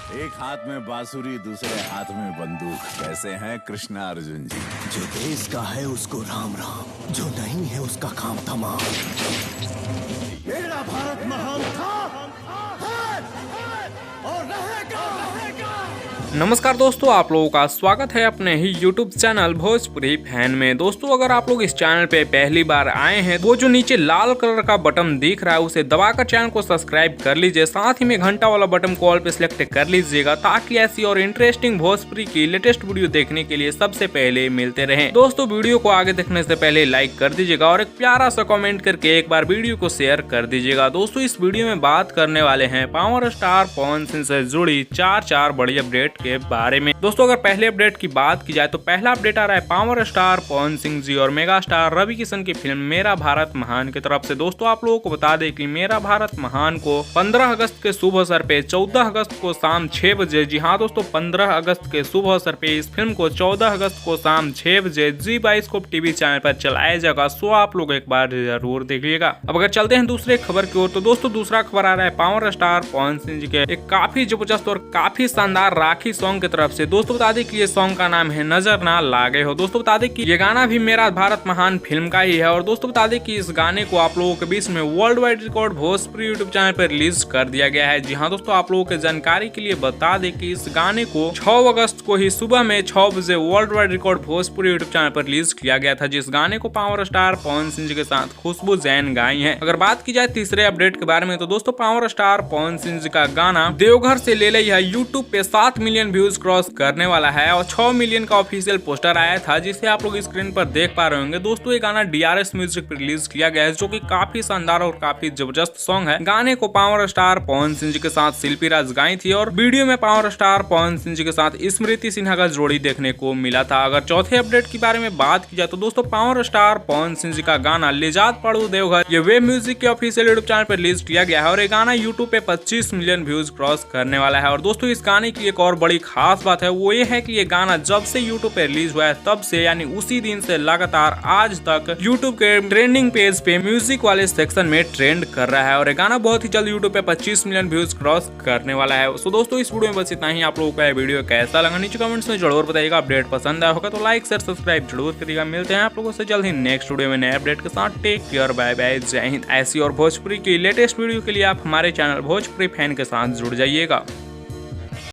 एक हाथ में बांसुरी, दूसरे हाथ में बंदूक। कैसे हैं कृष्णा अर्जुन जी? जो देश का है उसको राम राम, जो नहीं है उसका काम तमाम। मेरा भारत महान था, है और रहेगा। नमस्कार दोस्तों, आप लोगों का स्वागत है अपने ही YouTube चैनल भोजपुरी फैन में। दोस्तों, अगर आप लोग इस चैनल पे पहली बार आए हैं, वो जो नीचे लाल कलर का बटन दिख रहा है उसे दबाकर चैनल को सब्सक्राइब कर लीजिए। साथ ही में घंटा वाला बटन को ऑल पे सिलेक्ट कर लीजिएगा, ताकि ऐसी और इंटरेस्टिंग भोजपुरी की लेटेस्ट वीडियो देखने के लिए सबसे पहले मिलते रहे। दोस्तों, वीडियो को आगे देखने से पहले लाइक कर दीजिएगा और एक प्यारा सा कॉमेंट करके एक बार वीडियो को शेयर कर दीजिएगा। दोस्तों, इस वीडियो में बात करने वाले हैं पावर स्टार पवन सिंह से जुड़ी चार बड़ी अपडेट के बारे में। दोस्तों, अगर पहले अपडेट की बात की जाए तो पहला अपडेट आ रहा है पावर स्टार पवन सिंह जी और मेगा स्टार रवि किशन की फिल्म मेरा भारत महान की तरफ से। दोस्तों, आप लोगों को बता दें कि मेरा भारत महान को 15 अगस्त के शुभ अवसर पे 14 अगस्त को शाम 6 बजे, जी हाँ दोस्तों, 15 अगस्त के शुभ अवसर पे इस फिल्म को 14 अगस्त को शाम 6 बजे जी बाइस्कोप टीवी चैनल पर चलाया जाएगा। सो आप लोग एक बार जरूर देखिएगा। अब अगर चलते हैं दूसरे खबर की ओर, तो दोस्तों दूसरा खबर आ रहा है पावर स्टार पवन सिंह जी के एक काफी जबरदस्त और काफी शानदार राखी सॉन्ग की तरफ से। दोस्तों, बता दें कि ये सॉन्ग का नाम है नजर ना लागे हो। दोस्तों, बता दें कि ये गाना भी मेरा भारत महान फिल्म का ही है। और दोस्तों, बता दें कि इस गाने को आप लोगों के बीच में world wide record Bhojpuri YouTube channel पर रिलीज कर दिया गया है। जी हाँ दोस्तों, आप लोगों के जानकारी के लिए बता दें कि इस गाने को 6 अगस्त को ही सुबह में 6 बजे world wide record Bhojpuri YouTube channel पर रिलीज किया गया था, जिस गाने को पावर स्टार पवन सिंह जी के साथ खुशबू जैन गाई है। अगर बात की जाए तीसरे अपडेट के बारे में, तो दोस्तों पावर स्टार पवन सिंह जी का गाना देवघर से ले लिया यूट्यूब पे 7 मिलियन व्यूज क्रॉस करने वाला है और 6 मिलियन का ऑफिशियल पोस्टर आया था, जिसे आप लोग स्क्रीन पर देख पा रहे होंगे। दोस्तों, ये गाना DRS म्यूजिक पर रिलीज किया गया है, जो कि काफी शानदार और काफी जबरदस्त सॉन्ग है। गाने को पावर स्टार पवन सिंह जी के साथ शिल्पी राज गाई थी और वीडियो में पावर स्टार पवन सिंह जी के साथ स्मृति सिन्हा का जोड़ी देखने को मिला था। अगर चौथे अपडेट की बारे में बात की जाए तो दोस्तों पावर स्टार पवन सिंह जी का गाना ले जात पड़ू देवघर ये वेब म्यूजिक के ऑफिशियल यूट्यूब चैनल पर रिलीज किया गया है और ये गाना यूट्यूब पे 25 मिलियन व्यूज क्रॉस करने वाला है। और दोस्तों, इस गाने की एक और बड़ी खास बात है, वो ये है कि ये गाना जब से YouTube पे रिलीज हुआ है तब से, यानी उसी दिन से लगातार आज तक YouTube के ट्रेंडिंग पेज पे म्यूजिक वाले सेक्शन में ट्रेंड कर रहा है और ये गाना बहुत ही जल्द YouTube पे 25 मिलियन व्यूज क्रॉस करने वाला है। सो दोस्तों, इस वीडियो में बस इतना ही। आप लोगों को यह वीडियो कैसा लगा नीचे कमेंट्स में जरूर बताइएगा। अपडेट पसंद आया होगा तो लाइक शेयर सब्सक्राइब जरूर करिएगा। मिलते हैं आप लोगों से जल्द ही नेक्स्ट वीडियो में नए अपडेट के साथ। टेक केयर, बाय बाय, जय हिंद। ऐसी और भोजपुरी की लेटेस्ट वीडियो के लिए आप हमारे चैनल भोजपुरी फैन के साथ जुड़ जाइएगा।